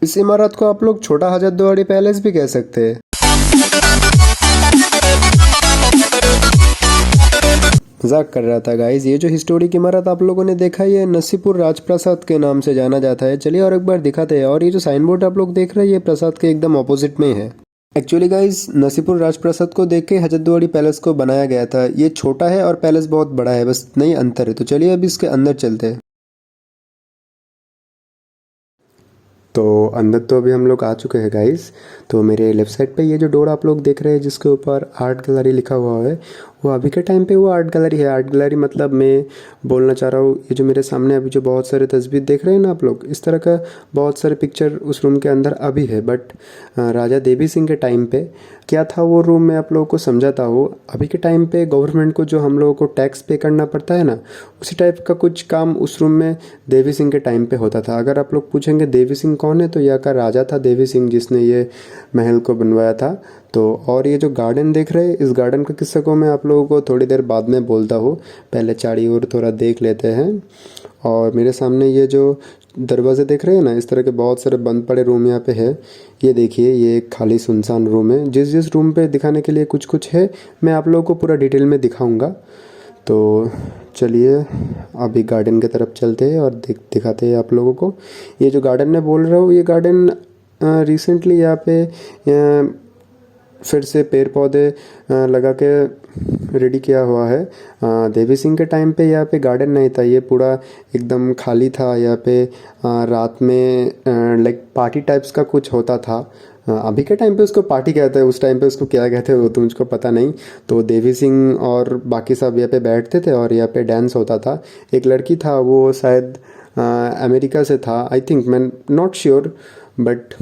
इस इमारत को आप लोग छोटा हजरतवाड़ी पैलेस भी कह सकते हैं। मजाक कर रहा था गाइज। ये जो हिस्टोरिक इमारत आप लोगों ने देखा है, ये नसीपुर राजप्रासाद के नाम से जाना जाता है। चलिए और एक बार दिखाते हैं। और ये जो साइन बोर्ड आप लोग देख रहे हैं, ये प्रसाद के एकदम ऑपोजिट में है। एक्चुअली गाइज, नसीपुर राजप्रासाद को देख के हजरतवाड़ी पैलेस को बनाया गया था। ये छोटा है और पैलेस बहुत बड़ा है, बस नहीं अंतर है। तो चलिए अब इसके अंदर चलते हैं। तो अंदर तो अभी हम लोग आ चुके हैं गाइस। तो मेरे लेफ़्ट साइड पे ये जो डोर आप लोग देख रहे हैं जिसके ऊपर आर्ट गैलरी लिखा हुआ है, वो अभी के टाइम पे वो आर्ट गैलरी है। आर्ट गैलरी मतलब मैं बोलना चाह रहा हूँ, ये जो मेरे सामने अभी जो बहुत सारे तस्वीर देख रहे हैं ना आप लोग, इस तरह का बहुत सारे पिक्चर उस रूम के अंदर अभी है। बट राजा देवी सिंह के टाइम पे क्या था वो रूम, मैं आप लोगों को समझाता हूँ। अभी के टाइम पे गवर्नमेंट को जो हम लोगों को टैक्स पे करना पड़ता है ना, उसी टाइप का कुछ काम उस रूम में देवी सिंह के टाइम पे होता था। अगर आप लोग पूछेंगे देवी सिंह कौन है, तो यहाँ का राजा था देवी सिंह, जिसने ये महल को बनवाया था। तो और ये जो गार्डन देख रहे हैं, इस गार्डन का किस्सा को मैं आप लोगों को थोड़ी देर बाद में बोलता हूँ। पहले चारी ओर थोड़ा देख लेते हैं। और मेरे सामने ये जो दरवाजे देख रहे हैं ना, इस तरह के बहुत सारे बंद पड़े रूम यहाँ पे है। ये देखिए, ये एक खाली सुनसान रूम है। जिस जिस रूम पे दिखाने के लिए कुछ कुछ है, मैं आप लोगों को पूरा डिटेल में दिखाऊंगा। तो चलिए अभी गार्डन की तरफ चलते हैं और दिखाते हैं आप लोगों को। ये जो गार्डन मैं बोल रहा हूँ, ये गार्डन रिसेंटली यहाँ पे फिर से पेड़ पौधे लगा के रेडी किया हुआ है। देवी सिंह के टाइम पे यहाँ पे गार्डन नहीं था, ये पूरा एकदम खाली था। यहाँ पे रात में लाइक पार्टी टाइप्स का कुछ होता था। अभी के टाइम पे उसको पार्टी कहते हैं, उस टाइम पे उसको क्या कहते हैं वो तो मुझको पता नहीं। तो देवी सिंह और बाकी सब यहाँ पे बैठते थे और यहाँ पे डांस होता था। एक लड़की था, वो शायद अमेरिका से था, आई थिंक, मैं नॉट श्योर, बट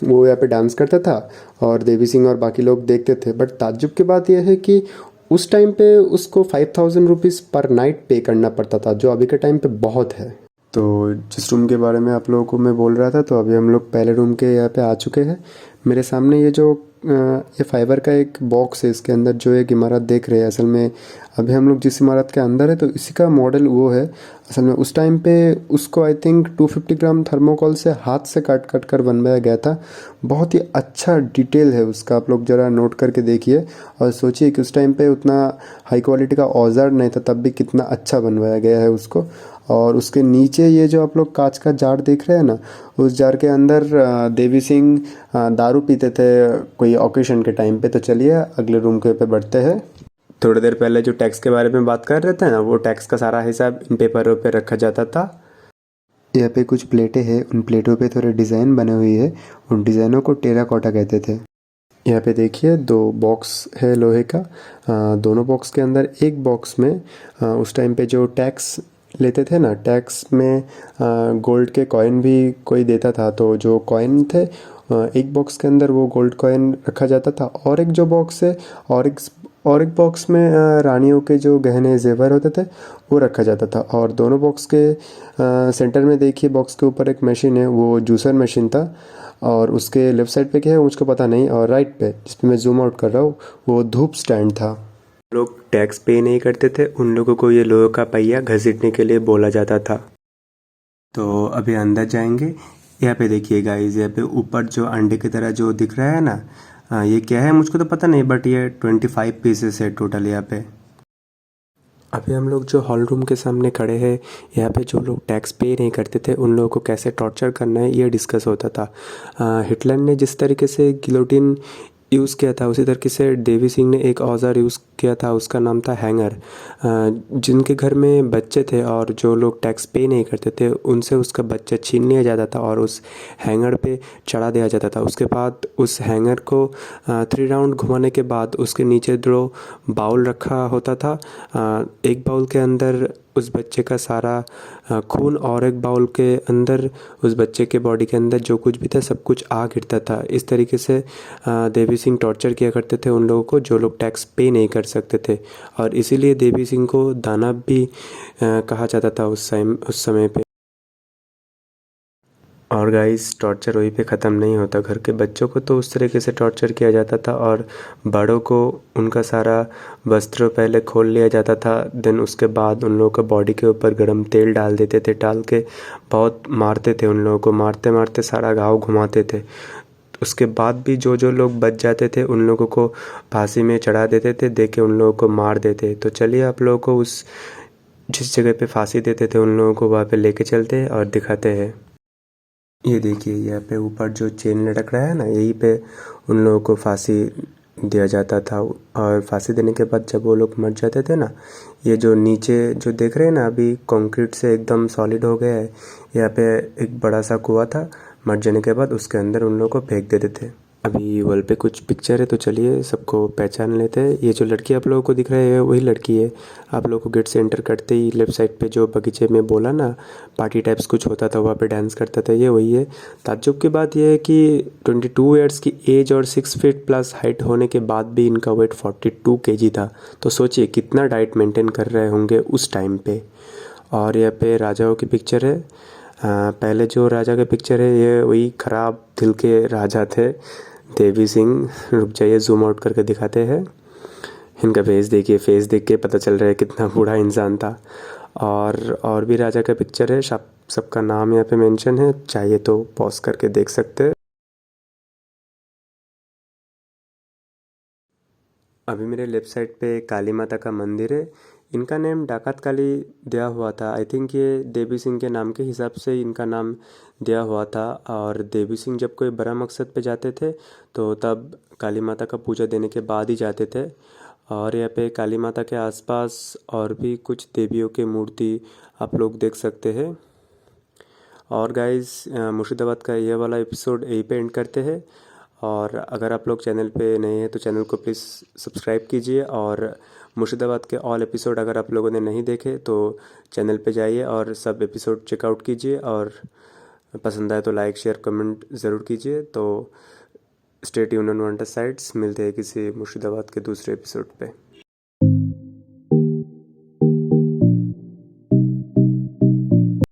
वो यहाँ पे डांस करता था और देवी सिंह और बाकी लोग देखते थे। बट ताज्जुब की बात यह है कि उस टाइम पे उसको 5000 रुपीज़ पर नाइट पे करना पड़ता था, जो अभी के टाइम पे बहुत है। तो जिस रूम के बारे में आप लोगों को मैं बोल रहा था, तो अभी हम लोग पहले रूम के यहाँ पे आ चुके हैं। मेरे सामने ये जो ये फाइबर का एक बॉक्स है, इसके अंदर जो एक इमारत देख रहे हैं, असल में अभी हम लोग जिस इमारत के अंदर है, तो इसी का मॉडल वो है। असल में उस टाइम पे उसको आई थिंक 250 ग्राम थर्मोकोल से हाथ से काट काट कर बनवाया गया था। बहुत ही अच्छा डिटेल है उसका, आप लोग ज़रा नोट करके देखिए और सोचिए कि उस टाइम पे उतना हाई क्वालिटी का औजार नहीं था, तब भी कितना अच्छा बनवाया गया है उसको। और उसके नीचे ये जो आप लोग कांच का जार देख रहे हैं ना, उस जार के अंदर देवी सिंह दारू पीते थे कोई ओकेशन के टाइम पे। तो चलिए अगले रूम के पे बढ़ते हैं। थोड़ी देर पहले जो टैक्स के बारे में बात कर रहे थे ना, वो टैक्स का सारा हिसाब इन पेपरों पे रखा जाता था। यहाँ पे कुछ प्लेटें हैं, उन प्लेटों पे थोड़े डिज़ाइन बने हुए हैं। उन डिज़ाइनों को टेराकोटा कहते थे। यहाँ पे देखिए 2 बॉक्स है लोहे का। दोनों बॉक्स के अंदर एक बॉक्स में उस टाइम पे जो टैक्स लेते थे ना, टैक्स में गोल्ड के कॉइन भी कोई देता था। तो जो कॉइन थे, एक बॉक्स के अंदर वो गोल्ड कॉइन रखा जाता था। और एक जो बॉक्स है, और एक बॉक्स में रानियों के जो गहने जेवर होते थे वो रखा जाता था। और दोनों बॉक्स के सेंटर में देखिए, बॉक्स के ऊपर एक मशीन है, वो जूसर मशीन था। और उसके लेफ़्ट साइड पे क्या है मुझको पता नहीं, और राइट पे जिस पे मैं जूम आउट कर रहा हूँ, वो धूप स्टैंड था। लोग टैक्स पे नहीं करते थे, उन लोगों को ये लोहे का पहिया घसीटने के लिए बोला जाता था। तो अभी अंदर जाएंगे। यहाँ पे देखिए गाइस, यहाँ पे ऊपर जो अंडे की तरह जो दिख रहा है ना, ये क्या है मुझको तो पता नहीं, बट ये 25 पीसेस है टोटल यहाँ पे। अभी हम लोग जो हॉल रूम के सामने खड़े हैं, यहाँ पे जो लोग टैक्स पे नहीं करते थे उन लोगों को कैसे टॉर्चर करना है ये डिस्कस होता था। हिटलर ने जिस तरीके से गिलोटिन यूज़ किया था, उसी तरीके से देवी सिंह ने एक औजार यूज़ किया था, उसका नाम था हैंगर। जिनके घर में बच्चे थे और जो लोग टैक्स पे नहीं करते थे, उनसे उसका बच्चा छीन लिया जाता था और उस हैंगर पे चढ़ा दिया जाता था। उसके बाद उस हैंगर को 3 राउंड घुमाने के बाद उसके नीचे 2 बाउल रखा होता था। एक बाउल के अंदर उस बच्चे का सारा खून, और एक बाउल के अंदर उस बच्चे के बॉडी के अंदर जो कुछ भी था सब कुछ आ गिरता था। इस तरीके से देवी सिंह टॉर्चर किया करते थे उन लोगों को जो लोग टैक्स पे नहीं कर सकते थे। और इसीलिए देवी सिंह को दानव भी कहा जाता था उस समय पे। और गाइस टॉर्चर वहीं पे ख़त्म नहीं होता। घर के बच्चों को तो उस तरीके से टॉर्चर किया जाता था और बड़ों को उनका सारा वस्त्र पहले खोल लिया जाता था। देन उसके बाद उन लोगों को बॉडी के ऊपर गरम तेल डाल देते थे, डाल के बहुत मारते थे उन लोगों को, मारते मारते सारा घाव घुमाते थे। उसके बाद भी जो जो लोग बच जाते थे उन लोगों को फांसी में चढ़ा देते थे, दे के उन लोगों को मार देते। तो चलिए आप लोगों को उस जिस जगह पे फांसी देते थे उन लोगों को वहाँ पे लेके चलते हैं और दिखाते हैं। ये देखिए यहाँ पे ऊपर जो चेन लटक रहा है ना, यहीं पे उन लोगों को फांसी दिया जाता था। और फांसी देने के बाद जब वो लोग मर जाते थे ना, ये जो नीचे जो देख रहे हैं ना अभी कंक्रीट से एकदम सॉलिड हो गया है, यहाँ पे एक बड़ा सा कुआं था। मर जाने के बाद उसके अंदर उन लोगों को फेंक देते थे। अभी वॉल पे कुछ पिक्चर है तो चलिए सबको पहचान लेते हैं। ये जो लड़की आप लोगों को दिख रहा है वही लड़की है। आप लोगों को गेट से एंटर करते ही लेफ्ट साइड पे जो बगीचे में बोला ना पार्टी टाइप्स कुछ होता था, वहाँ पे डांस करता था, ये वही है। ताज्जुब की बात यह है कि 22 ईयर्स की एज और 6 फीट प्लस हाइट होने के बाद भी इनका वेट 42 केजी था। तो सोचिए कितना डाइट मेंटेन कर रहे होंगे उस टाइम पे। और यहाँ पे राजाओं की पिक्चर है। पहले जो राजा के पिक्चर है ये वही ख़राब दिल के राजा थे, देवी सिंह। रुक जाइए जूम आउट करके दिखाते हैं। इनका फेस देखिए, फेस देख के पता चल रहा है कितना बूढ़ा इंसान था। और भी राजा का पिक्चर है, सबका नाम यहाँ पे मेंशन है, चाहिए तो पॉज करके देख सकते हैं। अभी मेरे लेफ़्ट साइड पे काली माता का मंदिर है। इनका नेम डाकत काली दिया हुआ था। आई थिंक ये देवी सिंह के नाम के हिसाब से इनका नाम दिया हुआ था। और देवी सिंह जब कोई बड़ा मकसद पे जाते थे तो तब काली माता का पूजा देने के बाद ही जाते थे। और यहाँ पे काली माता के आसपास और भी कुछ देवियों की मूर्ति आप लोग देख सकते हैं। और गाइस मुर्शिदाबाद का ये वाला एपिसोड यहीं पे एंड करते हैं। और अगर आप लोग चैनल पे नए हैं तो चैनल को प्लीज़ सब्सक्राइब कीजिए। और मुर्शिदाबाद के ऑल एपिसोड अगर आप लोगों ने नहीं देखे तो चैनल पे जाइए और सब एपिसोड चेकआउट कीजिए। और पसंद आए तो लाइक शेयर कमेंट ज़रूर कीजिए। तो stay tuned on wonder sites, मिलते हैं किसी मुर्शिदाबाद के दूसरे एपिसोड पे।